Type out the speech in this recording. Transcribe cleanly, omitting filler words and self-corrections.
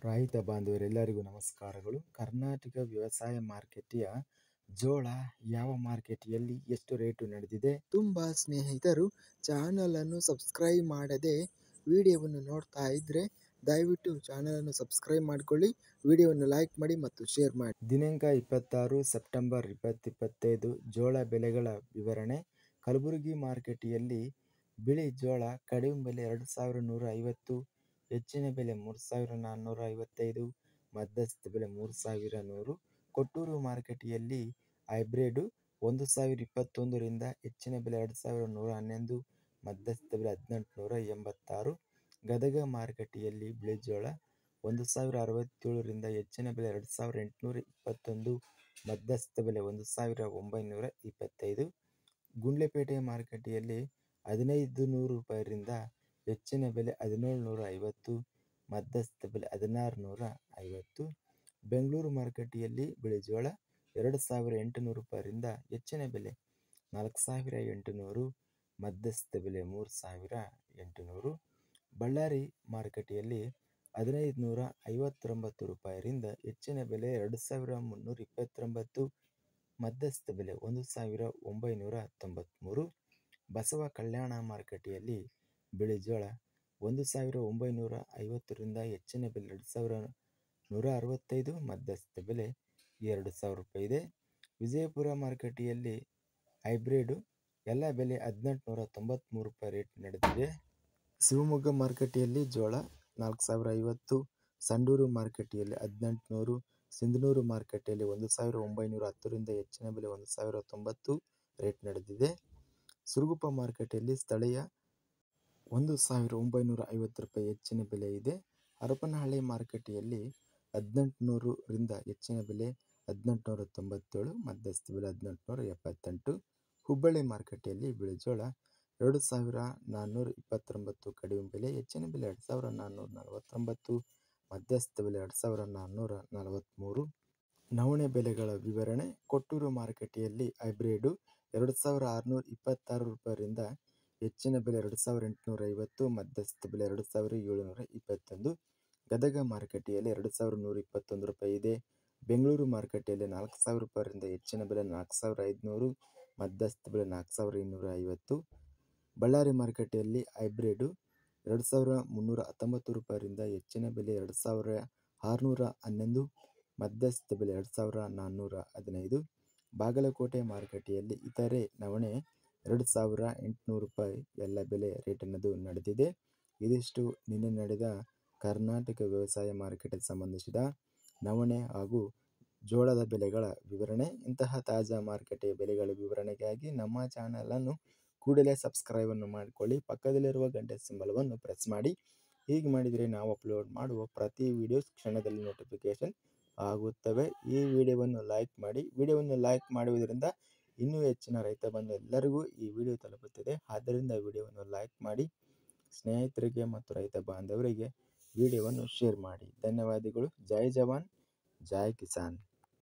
ರೈತ ಬಾಂಧವರೆಲ್ಲರಿಗೂ ನಮಸ್ಕಾರಗಳು. ಕರ್ನಾಟಕ ವ್ಯವಸಾಯ ಮಾರುಕಟ್ಟೆಯ ಜೋಳ ಯಾವ ಮಾರುಕಟ್ಟೆಯಲ್ಲಿ ಎಷ್ಟು ರೇಟು ನಡೆದಿದೆ? ತುಂಬ ಸ್ನೇಹಿತರು ಚಾನಲನ್ನು ಸಬ್ಸ್ಕ್ರೈಬ್ ಮಾಡದೆ ವಿಡಿಯೋವನ್ನು ನೋಡ್ತಾ ಇದ್ದರೆ ದಯವಿಟ್ಟು ಚಾನಲನ್ನು ಸಬ್ಸ್ಕ್ರೈಬ್ ಮಾಡಿಕೊಳ್ಳಿ, ವಿಡಿಯೋವನ್ನು ಲೈಕ್ ಮಾಡಿ ಮತ್ತು ಶೇರ್ ಮಾಡಿ. ದಿನಾಂಕ 26 ಸೆಪ್ಟೆಂಬರ್ 2025 ಜೋಳ ಬೆಲೆಗಳ ವಿವರಣೆ. ಕಲಬುರಗಿ ಮಾರುಕಟ್ಟೆಯಲ್ಲಿ ಬಿಳಿ ಜೋಳ ಕಡಿಮೆ ಬೆಲೆ 2150, ಹೆಚ್ಚಿನ ಬೆಲೆ 3455, ಮಧ್ಯಸ್ಥ ಬೆಲೆ 3100. ಕೊಟ್ಟೂರು ಮಾರುಕಟ್ಟೆಯಲ್ಲಿ ಹೈಬ್ರಿಡ್ 1021 ರಿಂದ ಹೆಚ್ಚಿನ ಬೆಲೆ 2111, ಮಧ್ಯಸ್ಥ ಬೆಲೆ 1886. ಗದಗ ಮಾರುಕಟ್ಟೆಯಲ್ಲಿ ಬಿಳಿಜೋಳ 1067 ರಿಂದ ಹೆಚ್ಚಿನ ಬೆಲೆ 2821, ಮಧ್ಯಸ್ಥ ಬೆಲೆ 1925. ಗುಂಡ್ಲುಪೇಟೆ ಮಾರುಕಟ್ಟೆಯಲ್ಲಿ 1500 ರೂಪಾಯಿರಿಂದ ಹೆಚ್ಚಿನ ಬೆಲೆ 1750, ಮಧ್ಯಸ್ಥ ಬೆಲೆ 1650. ಬೆಂಗಳೂರು ಮಾರುಕಟ್ಟೆಯಲ್ಲಿ ಬಿಳಿಜೋಳ 2800 ರೂಪಾಯಿರಿಂದ ಹೆಚ್ಚಿನ ಬೆಲೆ 4800, ಮಧ್ಯಸ್ಥ ಬೆಲೆ 3800. ಬಳ್ಳಾರಿ ಮಾರುಕಟ್ಟೆಯಲ್ಲಿ 1559 ರೂಪಾಯಿರಿಂದ ಹೆಚ್ಚಿನ ಬೆಲೆ 2329, ಮಧ್ಯಸ್ಥ ಬೆಲೆ 1993. ಬಸವ ಕಲ್ಯಾಣ ಮಾರುಕಟ್ಟೆಯಲ್ಲಿ ಬಿಳಿಜೋಳ 1950 ರಿಂದ ಹೆಚ್ಚಿನ ಬೆಲೆ 2165, ಮಧ್ಯಸ್ಥ ಬೆಲೆ 2000 ರೂಪಾಯಿ ಇದೆ. ವಿಜಯಪುರ ಮಾರುಕಟ್ಟೆಯಲ್ಲಿ ಹೈಬ್ರಿಡ್ ಎಲ್ಲ ಬೆಲೆ 1893 ರೂಪಾಯಿ ರೇಟ್ ನಡೆದಿದೆ. ಶಿವಮೊಗ್ಗ ಮಾರುಕಟ್ಟೆಯಲ್ಲಿ ಜೋಳ 4050, ಸಂಡೂರು ಮಾರುಕಟ್ಟೆಯಲ್ಲಿ 1800, ಸಿಂಧನೂರು ಮಾರುಕಟ್ಟೆಯಲ್ಲಿ 1910 ರಿಂದ ಹೆಚ್ಚಿನ ಬೆಲೆ 1090 ರೇಟ್ ನಡೆದಿದೆ. ಸುರಗುಪ್ಪ ಮಾರುಕಟ್ಟೆಯಲ್ಲಿ ಸ್ಥಳೀಯ 1950 ರೂಪಾಯಿ ಹೆಚ್ಚಿನ ಬೆಲೆ ಇದೆ. ಹರಪನಹಳ್ಳಿ ಮಾರುಕಟ್ಟೆಯಲ್ಲಿ 1800 ರಿಂದ ಹೆಚ್ಚಿನ ಬೆಲೆ 1897, ಮಧ್ಯಸ್ಥ ಬೆಲೆ 1878. ಹುಬ್ಬಳ್ಳಿ ಮಾರುಕಟ್ಟೆಯಲ್ಲಿ ಬಿಳಿಜೋಳ 2429 ಕಡಿಮೆ ಬೆಲೆ, ಹೆಚ್ಚಿನ ಬೆಲೆ 2449, ಮಧ್ಯಸ್ಥ ಬೆಲೆ 2443. ನವಣೆ ಬೆಲೆಗಳ ವಿವರಣೆ. ಕೊಟ್ಟೂರು ಮಾರುಕಟ್ಟೆಯಲ್ಲಿ ಹೈಬ್ರಿಡ್ 2626 ರೂಪಾಯಿರಿಂದ ಹೆಚ್ಚಿನ ಬೆಲೆ 2850, ಮಧ್ಯಸ್ಥ ಬೆಲೆ 2721. ಗದಗ ಮಾರುಕಟ್ಟೆಯಲ್ಲಿ 2121 ರೂಪಾಯಿ ಇದೆ. ಬೆಂಗಳೂರು ಮಾರುಕಟ್ಟೆಯಲ್ಲಿ 4000 ರೂಪಾಯಿರಿಂದ ಹೆಚ್ಚಿನ ಬೆಲೆ 4500, ಮಧ್ಯಸ್ಥ ಬೆಲೆ 4250. ಬಳ್ಳಾರಿ ಮಾರುಕಟ್ಟೆಯಲ್ಲಿ ಹೈಬ್ರಿಡ್ 2319 ರೂಪಾಯಿರಿಂದ ಹೆಚ್ಚಿನ ಬೆಲೆ 2611, ಮಧ್ಯಸ್ಥ ಬೆಲೆ 2415. ಬಾಗಲಕೋಟೆ ಮಾರುಕಟ್ಟೆಯಲ್ಲಿ ಇತರೆ ನವಣೆ 2800 ರೂಪಾಯಿ ಎಲ್ಲ ಬೆಲೆ ರೇಟಿನದು ನಡೆದಿದೆ. ಇದಿಷ್ಟು ನಿನ್ನೆ ನಡೆದ ಕರ್ನಾಟಕ ವ್ಯವಸಾಯ ಮಾರುಕಟ್ಟೆಗೆ ಸಂಬಂಧಿಸಿದ ನವಣೆ ಹಾಗೂ ಜೋಳದ ಬೆಲೆಗಳ ವಿವರಣೆ. ಇಂತಹ ತಾಜಾ ಮಾರುಕಟ್ಟೆಯ ಬೆಲೆಗಳ ವಿವರಣೆಗಾಗಿ ನಮ್ಮ ಚಾನಲನ್ನು ಕೂಡಲೇ ಸಬ್ಸ್ಕ್ರೈಬನ್ನು ಮಾಡಿಕೊಳ್ಳಿ, ಪಕ್ಕದಲ್ಲಿರುವ ಗಂಟೆ ಸಿಂಬಲವನ್ನು ಪ್ರೆಸ್ ಮಾಡಿ. ಹೀಗೆ ಮಾಡಿದರೆ ನಾವು ಅಪ್ಲೋಡ್ ಮಾಡುವ ಪ್ರತಿ ವಿಡಿಯೋಸ್ ಕ್ಷಣದಲ್ಲಿ ನೋಟಿಫಿಕೇಶನ್ ಆಗುತ್ತವೆ. ಈ ವಿಡಿಯೋವನ್ನು ಲೈಕ್ ಮಾಡಿ. ವಿಡಿಯೋವನ್ನು ಲೈಕ್ ಮಾಡುವುದರಿಂದ ಇನ್ನೂ ಹೆಚ್ಚಿನ ರೈತ ಬಂಧುಗಳೆಲ್ಲರಿಗೂ ಈ ವಿಡಿಯೋ ತಲುಪುತ್ತದೆ. ಆದ್ದರಿಂದ ವಿಡಿಯೋವನ್ನು ಲೈಕ್ ಮಾಡಿ, ಸ್ನೇಹಿತರಿಗೆ ಮತ್ತು ರೈತ ಬಾಂಧವರಿಗೆ ವಿಡಿಯೋವನ್ನು ಶೇರ್ ಮಾಡಿ. ಧನ್ಯವಾದಗಳು. ಜೈ ಜವಾನ್, ಜೈ ಕಿಸಾನ್.